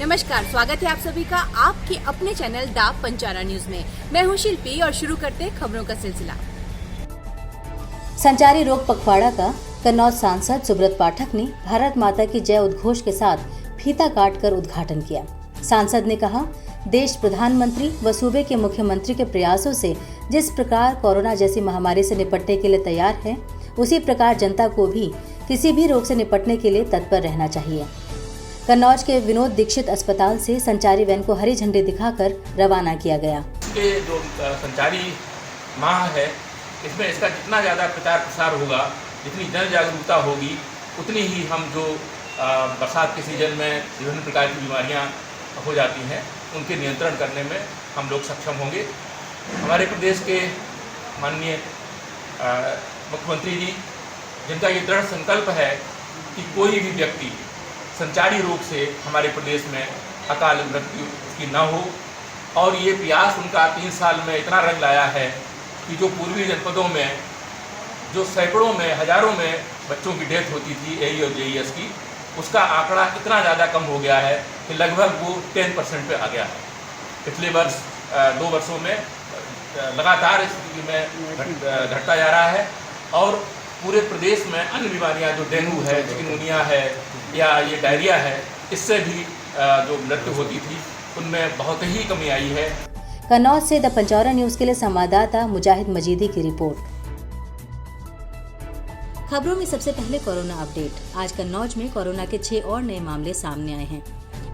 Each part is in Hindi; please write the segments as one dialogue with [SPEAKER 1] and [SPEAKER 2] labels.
[SPEAKER 1] नमस्कार, स्वागत है आप सभी का आपके अपने चैनल द पंचारा न्यूज में। मैं हूं शिल्पी और शुरू करते हैं खबरों का सिलसिला।
[SPEAKER 2] संचारी रोग पखवाड़ा का कन्नौज सांसद सुब्रत पाठक ने भारत माता की जय उद्घोष के साथ फीता काटकर उद्घाटन किया। सांसद ने कहा, देश प्रधानमंत्री व सूबे के मुख्यमंत्री के प्रयासों से जिस प्रकार कोरोना जैसी महामारी से निपटने के लिए तैयार है, उसी प्रकार जनता को भी किसी भी रोग से निपटने के लिए तत्पर रहना चाहिए। कन्नौज के विनोद दीक्षित अस्पताल से संचारी वैन को हरी झंडी दिखाकर रवाना किया गया।
[SPEAKER 3] ये जो संचारी माह है, इसमें इसका जितना ज़्यादा प्रचार प्रसार होगा, जितनी जन जागरूकता होगी, उतनी ही हम जो बरसात के सीजन में विभिन्न प्रकार की बीमारियां हो जाती हैं, उनके नियंत्रण करने में हम लोग सक्षम होंगे। हमारे प्रदेश के माननीय मुख्यमंत्री जी, जिनका ये दृढ़ संकल्प है कि कोई भी व्यक्ति संचारी रोग से हमारे प्रदेश में अकाल मृत्यु की न हो, और ये प्रयास उनका 3 साल में इतना रंग लाया है कि जो पूर्वी जनपदों में जो सैकड़ों में हजारों में बच्चों की डेथ होती थी एई और जेईएस की, उसका आंकड़ा इतना ज़्यादा कम हो गया है कि लगभग वो 10% पे आ गया है। पिछले वर्ष 2 वर्षों में लगातार स्थिति में घटता जा रहा है, और पूरे प्रदेश में अन्य बीमारियां जो डेंगू है, चिकनगुनिया है या ये डायरिया है, इससे भी जो मृत्यु होती थी उनमें बहुत ही कमी आई है।
[SPEAKER 2] कन्नौज से द पंचारा न्यूज के लिए संवाददाता मुजाहिद मजीदी की रिपोर्ट। खबरों में सबसे पहले कोरोना अपडेट। आज कन्नौज में कोरोना के 6 और नए मामले सामने आए हैं।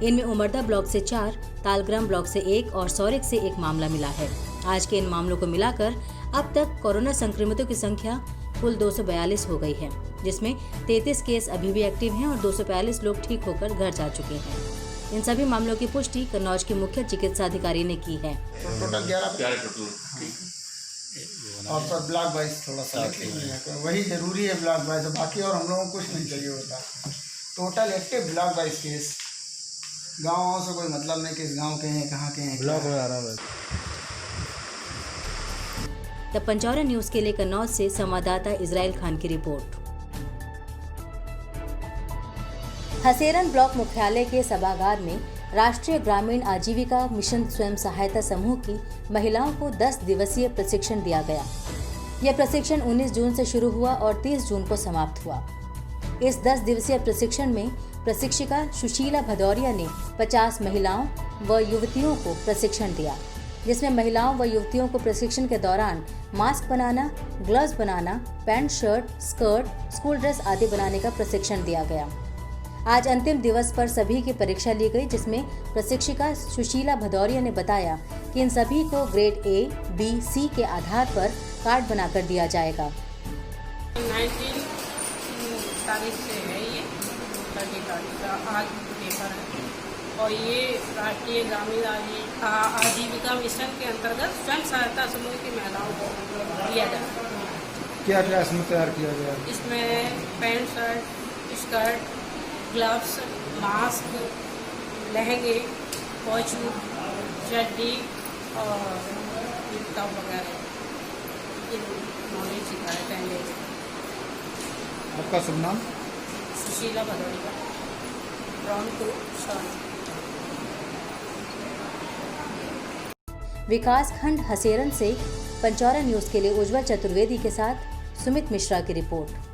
[SPEAKER 2] इनमें उमरदा ब्लॉक से 4, तालग्राम ब्लॉक से 1 और सौरिक से 1 मामला मिला है। आज के इन मामलों को मिलाकर अब तक कोरोना संक्रमितों की संख्या कुल 242 हो गई है, जिसमें 33 केस अभी भी एक्टिव हैं और 245 लोग ठीक होकर घर जा चुके हैं। इन सभी मामलों की पुष्टि कन्नौज के मुख्य चिकित्सा अधिकारी ने की है।
[SPEAKER 4] टोटल 11 और पर ब्लॉक वाइज थोड़ा सा वही जरूरी है, ब्लॉक वाइज, बाकी और हम लोगों को कुछ नहीं चाहिए होता। Total active block wise case, गाँव से कोई मतलब नहीं किस गांव के हैं, कहाँ के हैं, ब्लॉक में आ रहा है।
[SPEAKER 2] द पंचारा न्यूज के लिए कन्नौज से संवाददाता इजराइल खान की रिपोर्ट। हसेरन ब्लॉक मुख्यालय के सभागार में राष्ट्रीय ग्रामीण आजीविका मिशन स्वयं सहायता समूह की महिलाओं को 10 दिवसीय प्रशिक्षण दिया गया। यह प्रशिक्षण 19 जून से शुरू हुआ और 30 जून को समाप्त हुआ। इस 10 दिवसीय प्रशिक्षण में प्रशिक्षिका सुशीला भदौरिया ने 50 महिलाओं व युवतियों को प्रशिक्षण दिया, जिसमें महिलाओं व युवतियों को प्रशिक्षण के दौरान मास्क बनाना, ग्लव्स बनाना, pant, shirt, skirt, school dress आदि बनाने का प्रशिक्षण दिया गया। आज अंतिम दिवस पर सभी की परीक्षा ली गई, जिसमें प्रशिक्षिका सुशीला भदौरिया ने बताया कि इन सभी को ग्रेड A, B, C के आधार पर कार्ड बनाकर दिया जाएगा।
[SPEAKER 5] 19 तारीख से है ये 30 तारीख का आज पेपर है, और ये राष्ट्रीय ग्रामीण आजीविका मिशन के अंतर्गत स्वयं सहायता समूह की महिलाओं को दिया जाता है।
[SPEAKER 4] क्या क्या इसमें तैयार किया गया?
[SPEAKER 5] इसमें pant, shirt, skirt, gloves, mask, लहंगे, पॉचू, चड्डी और जूता वगैरह नॉलेज सिखाया पहले।
[SPEAKER 4] आपका शुभ नाम?
[SPEAKER 5] सुशीला भदौरिया, ब्राउनपुर शहर।
[SPEAKER 2] विकास खंड हसेरन से पंचारा न्यूज के लिए उज्जवल चतुर्वेदी के साथ सुमित मिश्रा की रिपोर्ट।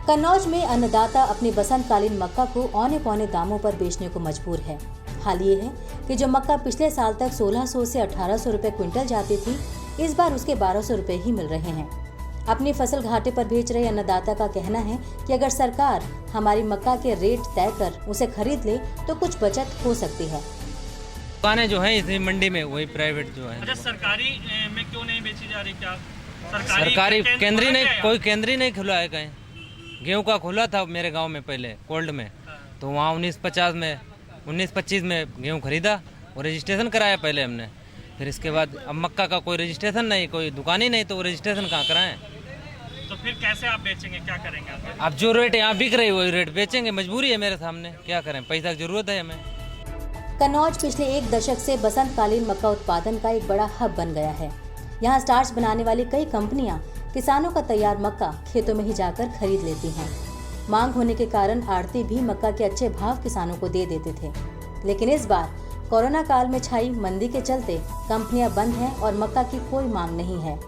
[SPEAKER 2] कन्नौज में अन्नदाता अपनी बसंतकालीन मक्का को औने पौने दामों पर बेचने को मजबूर है। हाल ये है कि जो मक्का पिछले साल तक 1600 से 1800 रुपए क्विंटल जाती थी, इस बार उसके 1200 रुपए ही मिल रहे हैं। अपनी फसल घाटे पर बेच रहे अन्नदाता का कहना है कि अगर सरकार हमारी मक्का के रेट तय कर उसे खरीद ले तो कुछ बचत हो सकती है।
[SPEAKER 6] दुकानें जो है इसी मंडी में, वही प्राइवेट जो है।
[SPEAKER 7] अच्छा, सरकारी में क्यों नहीं बेची जा रही? क्या
[SPEAKER 6] सरकारी केंद्रीय नहीं, कोई केंद्रीय नहीं खुला है कहीं। गेहूं का खुला था मेरे गांव में पहले कोल्ड में, तो वहाँ 1925 में गेहूं खरीदा और रजिस्ट्रेशन कराया पहले हमने। फिर इसके बाद अब मक्का का कोई रजिस्ट्रेशन नहीं, कोई दुकान ही नहीं, तो वो रजिस्ट्रेशन कहाँ कराएं?
[SPEAKER 7] तो फिर कैसे आप बेचेंगे, क्या करेंगे आप?
[SPEAKER 6] अब जो रेट यहाँ बिक रही वही रेट बेचेंगे, मजबूरी है मेरे सामने, क्या करें, पैसा की जरूरत है हमें।
[SPEAKER 2] कन्नौज पिछले 1 दशक से बसंतकालीन मक्का उत्पादन का एक बड़ा हब बन गया है। यहाँ स्टार्च बनाने वाली कई कंपनियां किसानों का तैयार मक्का खेतों में ही जाकर खरीद लेती हैं। मांग होने के कारण आड़ती भी मक्का के अच्छे भाव किसानों को दे देते थे। लेकिन इस बार कोरोना काल में छाई मंदी के चलते कंपनियां बंद हैं और मक्का की कोई मांग नहीं है।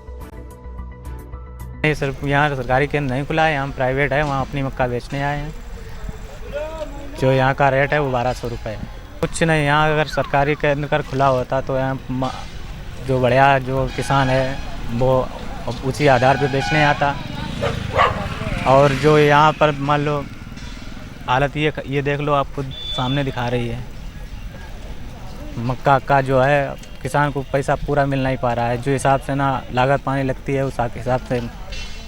[SPEAKER 8] सर यहाँ सरकारी केंद्र नहीं खुला है, यहाँ प्राइवेट है, वहाँ अपनी मक्का बेचने आए हैं। जो यहाँ का रेट है वो 1200 रुपये है। कुछ नहीं, यहाँ अगर सरकारी केंद्र कर खुला होता तो यहाँ जो बढ़िया जो किसान है वो उसी आधार पे बेचने आता। और जो यहाँ पर मान लो हालत ये देख लो, आप खुद सामने दिखा रही है। मक्का का जो है किसान को पैसा पूरा मिल नहीं पा रहा है। जो हिसाब से ना लागत पानी लगती है उस हिसाब से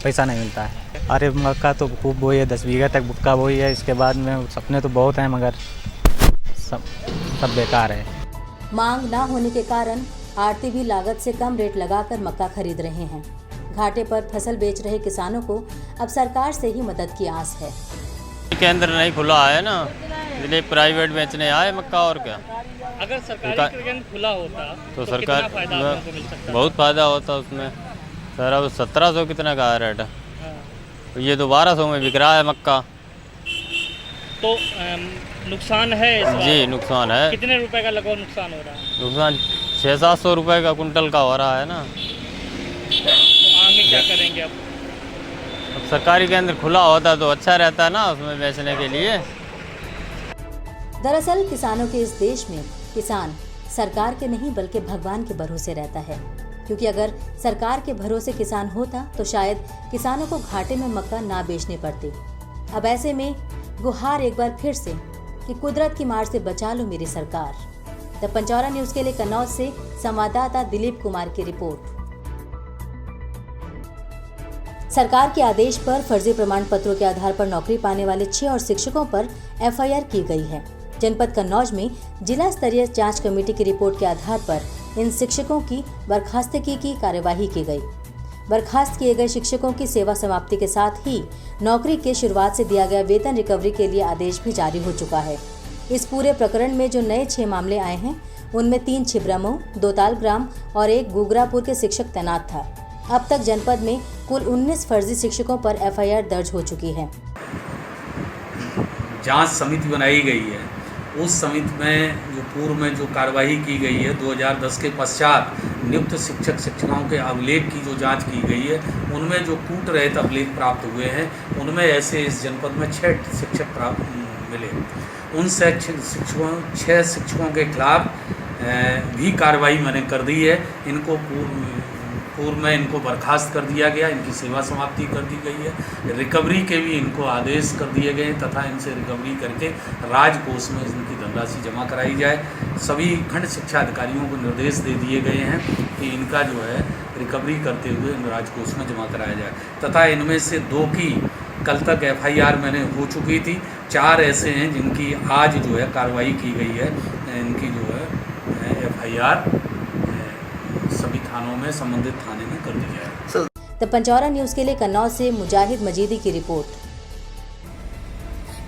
[SPEAKER 8] पैसा नहीं मिलता है। अरे मक्का तो खूब बोई है, 10 बीघा तक मक्का बोई है। इसके बाद में सपने तो बहुत हैं मगर सब बेकार है।
[SPEAKER 2] मांग ना होने के कारण आड़ती भी लागत से कम रेट लगाकर मक्का खरीद रहे हैं। घाटे पर फसल बेच रहे किसानों को अब सरकार से ही मदद की आस है।
[SPEAKER 9] केंद्र नहीं खुला है ना, इसलिए प्राइवेट बेचने आए मक्का। और क्या,
[SPEAKER 7] अगर सरकारी केंद्र खुला होता
[SPEAKER 9] तो
[SPEAKER 7] कितना
[SPEAKER 9] सरकार
[SPEAKER 7] फायदा आप लोगों को मिल सकता?
[SPEAKER 9] बहुत फ़ायदा होता उसमें। सर अब 1700 कितना का है रेट, ये तो 1200 में बिक रहा है मक्का।
[SPEAKER 7] तो नुकसान है इस बार?
[SPEAKER 9] जी नुकसान है।
[SPEAKER 7] कितने रुपए का लगभग नुकसान हो रहा है?
[SPEAKER 9] नुकसान 600-700 रुपये का कुंटल का हो रहा है ना।
[SPEAKER 7] तो आगे क्या करेंगे अब?
[SPEAKER 9] अब सरकारी केंद्र खुला होता तो अच्छा रहता ना उसमें बेचने के लिए।
[SPEAKER 2] दरअसल किसानों के इस देश में किसान सरकार के नहीं बल्कि भगवान के भरोसे रहता है, क्योंकि अगर सरकार के भरोसे किसान होता तो शायद किसानों को घाटे में मक्का ना बेचने पड़ते। अब ऐसे में गुहार एक बार फिर से कि कुदरत की मार से बचा लो मेरी सरकार। द पंचौरा न्यूज के लिए कन्नौज से संवाददाता दिलीप कुमार की रिपोर्ट। सरकार के आदेश पर फर्जी प्रमाण पत्रों के आधार पर नौकरी पाने वाले 6 और शिक्षकों पर एफआईआर की गई है। जनपद कन्नौज में जिला स्तरीय जांच कमेटी की रिपोर्ट के आधार पर इन शिक्षकों की बर्खास्तगी की कार्यवाही की गई। बर्खास्त किए गए शिक्षकों की सेवा समाप्ति के साथ ही नौकरी के शुरुआत से दिया गया वेतन रिकवरी के लिए आदेश भी जारी हो चुका है। इस पूरे प्रकरण में जो नए 6 मामले आए हैं उनमें 3 छिबरामऊ, 2 तालग्राम और 1 गुगरापुर के शिक्षक तैनात था। अब तक जनपद में कुल 19 फर्जी शिक्षकों पर एफआईआर दर्ज हो चुकी है।
[SPEAKER 3] जांच समिति बनाई गई है, उस समिति में जो पूर्व में जो कार्रवाई की गई है 2010 के पश्चात नियुक्त शिक्षक शिक्षिकाओं के अभिलेख की जो जांच की गई है उनमें जो कूट रहित अभिलेख प्राप्त हुए हैं उनमें ऐसे इस जनपद में 6 शिक्षक प्राप्त मिले। उन 6 शिक्षकों के खिलाफ भी कार्रवाई मैंने कर दी है। इनको पूर्व में इनको बर्खास्त कर दिया गया, इनकी सेवा समाप्ति कर दी गई है। रिकवरी के भी इनको आदेश कर दिए गए तथा इनसे रिकवरी करके राजकोष में इनकी धनराशि जमा कराई जाए। सभी खंड शिक्षा अधिकारियों को निर्देश दे दिए गए हैं कि इनका जो है रिकवरी करते हुए इन राजकोष में जमा कराया जाए तथा इनमें से 2 की कल तक एफआईआर मैंने हो चुकी थी। 4 ऐसे हैं जिनकी आज जो है कार्रवाई की गई है। इनकी जो है एफआईआर सभी थानों में संबंधित थाने में कर दी जाए।
[SPEAKER 2] द पंचौरा न्यूज के लिए कन्नौज से मुजाहिद मजीदी की रिपोर्ट।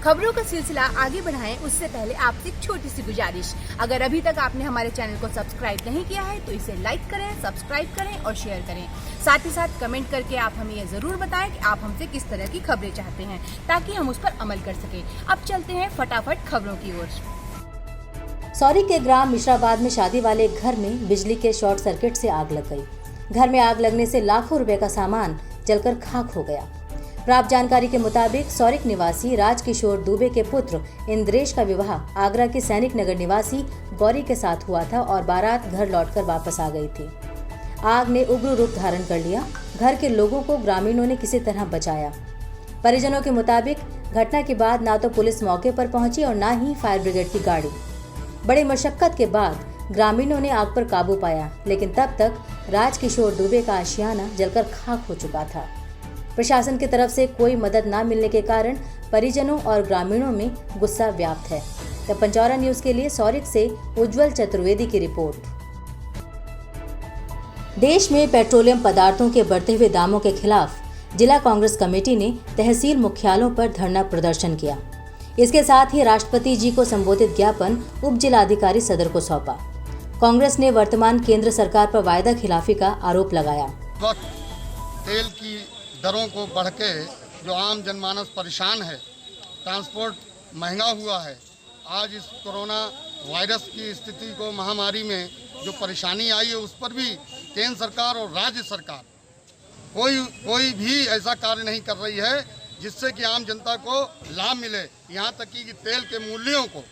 [SPEAKER 1] खबरों का सिलसिला आगे बढ़ाएं उससे पहले आपसे एक छोटी सी गुजारिश, अगर अभी तक आपने हमारे चैनल को सब्सक्राइब नहीं किया है तो इसे लाइक करें, सब्सक्राइब करें और शेयर करें। साथ ही साथ कमेंट करके आप हमें ये जरूर बताएं कि आप हमसे किस तरह की खबरें चाहते हैं ताकि हम उस पर अमल कर सकें। अब चलते हैं फटाफट खबरों की ओर।
[SPEAKER 2] सौरी के ग्राम मिश्राबाद में शादी वाले एक घर में बिजली के शॉर्ट सर्किट से आग लग गई। घर में आग लगने से लाखों रुपए का सामान जलकर खाक हो गया। प्राप्त जानकारी के मुताबिक सौरिक निवासी राजकिशोर दुबे के पुत्र इंद्रेश का विवाह आगरा के सैनिक नगर निवासी गौरी के साथ हुआ था और बारात घर लौटकर वापस आ गई थी। आग ने उग्र रूप धारण कर लिया। घर के लोगों को ग्रामीणों ने किसी तरह बचाया। परिजनों के मुताबिक घटना के बाद ना तो पुलिस मौके पर पहुंची और ना ही फायर ब्रिगेड की गाड़ी। बड़ी मशक्कत के बाद ग्रामीणों ने आग पर काबू पाया, लेकिन तब तक राजकिशोर दुबे का आशियाना जलकर खाक हो चुका था। प्रशासन की तरफ से कोई मदद न मिलने के कारण परिजनों और ग्रामीणों में गुस्सा व्याप्त है। द पंचौरा न्यूज के लिए सौरिक से उज्जवल चतुर्वेदी की रिपोर्ट। देश में पेट्रोलियम पदार्थों के बढ़ते हुए दामों के खिलाफ जिला कांग्रेस कमेटी ने तहसील मुख्यालयों पर धरना प्रदर्शन किया। इसके साथ ही राष्ट्रपति जी को संबोधित ज्ञापन उप जिलाधिकारी सदर को सौंपा। कांग्रेस ने वर्तमान केंद्र सरकार पर वायदा खिलाफी का आरोप लगाया।
[SPEAKER 10] तेल की दरों को बढ़ के जो आम जनमानस परेशान है ट्रांसपोर्ट महंगा हुआ है। आज इस कोरोना वायरस की स्थिति को, महामारी में जो परेशानी आई है, उस पर भी केंद्र सरकार और राज्य सरकार कोई भी ऐसा कार्य नहीं कर रही है जिससे कि आम जनता को लाभ मिले। यहाँ तक कि तेल के मूल्यों को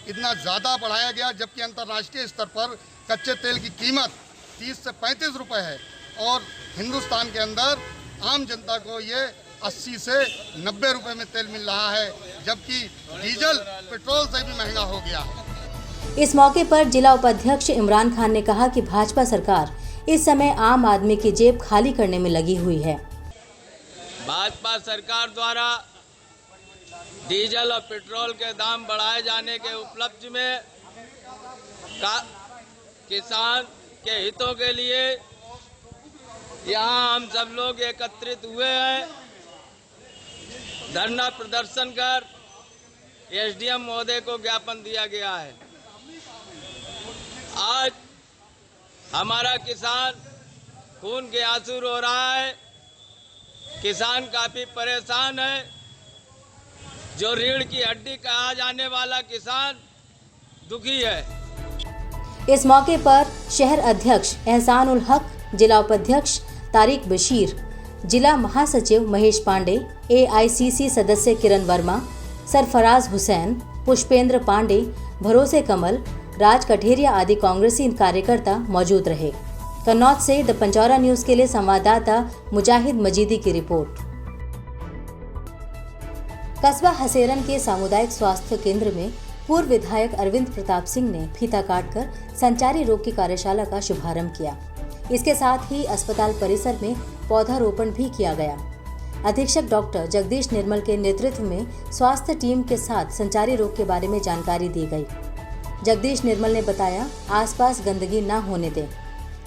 [SPEAKER 10] इतना ज़्यादा बढ़ाया गया, जबकि अंतर्राष्ट्रीय स्तर पर कच्चे तेल की कीमत 30 से 35 रुपये है और हिंदुस्तान के अंदर आम जनता को ये 80 से 90 रुपये में तेल मिल रहा है, जबकि डीजल पेट्रोल से भी महंगा हो गया है।
[SPEAKER 2] इस मौके पर जिला उपाध्यक्ष इमरान खान ने कहा कि भाजपा सरकार इस समय आम आदमी की जेब खाली करने में लगी हुई है।
[SPEAKER 11] भाजपा सरकार द्वारा डीजल और पेट्रोल के दाम बढ़ाए जाने के उपलक्ष्य में किसान के हितों के लिए यहाँ हम सब लोग एकत्रित हुए हैं। धरना प्रदर्शन कर एसडीएम महोदय को ज्ञापन दिया गया है। आज हमारा किसान खून के आंसू रो रहा है। किसान काफी परेशान है। जो रीढ़ की हड्डी कहा जाने वाला किसान दुखी है।
[SPEAKER 2] इस मौके पर शहर अध्यक्ष एहसान उल हक, जिला उपाध्यक्ष तारिक बशीर, जिला महासचिव महेश पांडे, AICC सदस्य किरण वर्मा, सरफराज हुसैन, पुष्पेंद्र पांडे, भरोसे कमल, राज कठेरिया आदि कांग्रेसी कार्यकर्ता मौजूद रहे। कन्नौज से द पंचौरा न्यूज के लिए संवाददाता मुजाहिद मजीदी की रिपोर्ट। कस्बा हसेरन के सामुदायिक स्वास्थ्य केंद्र में पूर्व विधायक अरविंद प्रताप सिंह ने फीता काटकर संचारी रोग की कार्यशाला का शुभारंभ किया। इसके साथ ही अस्पताल परिसर में पौधारोपण भी किया गया। अधीक्षक डॉक्टर जगदीश निर्मल के नेतृत्व में स्वास्थ्य टीम के साथ संचारी रोग के बारे में जानकारी दी गई। जगदीश निर्मल ने बताया, आसपास गंदगी न होने दें,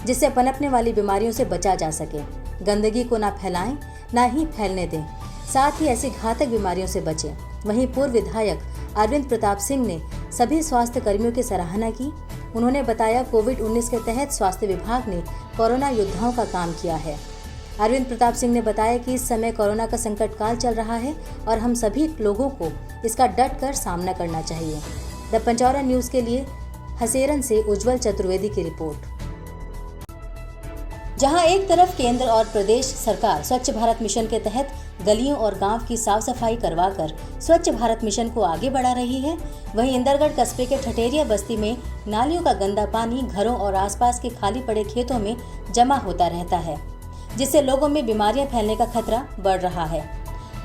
[SPEAKER 2] जिससे पनपने वाली बीमारियों से बचा जा सके। गंदगी को ना फैलाएं, ना ही फैलने दें, साथ ही ऐसी घातक बीमारियों से बचें। वहीं पूर्व विधायक अरविंद प्रताप सिंह ने सभी स्वास्थ्य कर्मियों की सराहना की। उन्होंने बताया, कोविड-19 के तहत स्वास्थ्य विभाग ने कोरोना योद्धाओं का काम किया है। अरविंद प्रताप सिंह ने बताया कि इस समय कोरोना का संकट काल चल रहा है और हम सभी लोगों को इसका डट कर सामना करना चाहिए। द पंचौरा न्यूज के लिए हसेरन से उज्जवल चतुर्वेदी की रिपोर्ट। जहां एक तरफ केंद्र और प्रदेश सरकार स्वच्छ भारत मिशन के तहत गलियों और गांव की साफ सफाई करवाकर स्वच्छ भारत मिशन को आगे बढ़ा रही है, वहीं इंदरगढ़ कस्बे के ठठेरिया बस्ती में नालियों का गंदा पानी घरों और आसपास के खाली पड़े खेतों में जमा होता रहता है, जिससे लोगों में बीमारियां फैलने का खतरा बढ़ रहा है।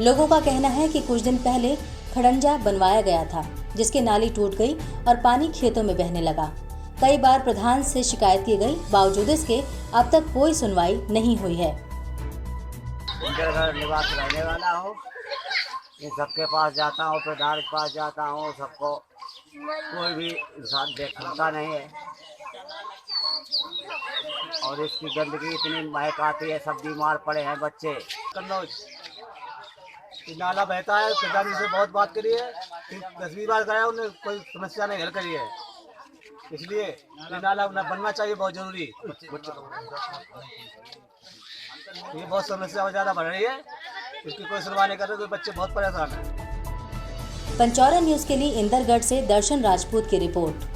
[SPEAKER 2] लोगों का कहना है कि कुछ दिन पहले खड़ंजा बनवाया गया था, जिसकी नाली टूट गई और पानी खेतों में बहने लगा। कई बार प्रधान से शिकायत की गई, बावजूद इसके अब तक कोई सुनवाई नहीं हुई है।
[SPEAKER 12] इंदरगढ़ निवास रहने वाला हूँ, इन सबके पास जाता हूँ, प्रधान के पास जाता हूँ, सबको कोई भी इंसान देखता नहीं है और इसकी गंदगी इतनी महक आती है, सब बीमार पड़े हैं बच्चे।
[SPEAKER 13] कन्नौज नाला बहता है, प्रधान से बहुत बात करी है, 10 बार कराया, उन्होंने कोई समस्या नहीं हल करी है। इसलिए नाला बनना चाहिए, बहुत जरूरी। ये बहुत समस्या बहुत ज्यादा बढ़ रही है, इसकी कोई सुनवाई नहीं कर रहे, तो बच्चे बहुत परेशान हैं।
[SPEAKER 2] पंचौरा न्यूज के लिए इंदरगढ़ से दर्शन राजपूत की रिपोर्ट।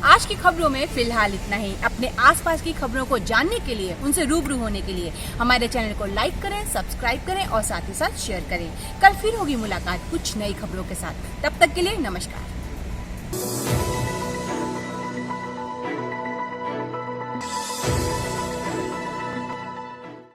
[SPEAKER 1] आज की खबरों में फिलहाल इतना ही। अपने आसपास की खबरों को जानने के लिए, उनसे रूबरू होने के लिए हमारे चैनल को लाइक करें, सब्सक्राइब करें और साथ ही साथ शेयर करें। कल फिर होगी मुलाकात कुछ नई खबरों के साथ। तब तक के लिए नमस्कार।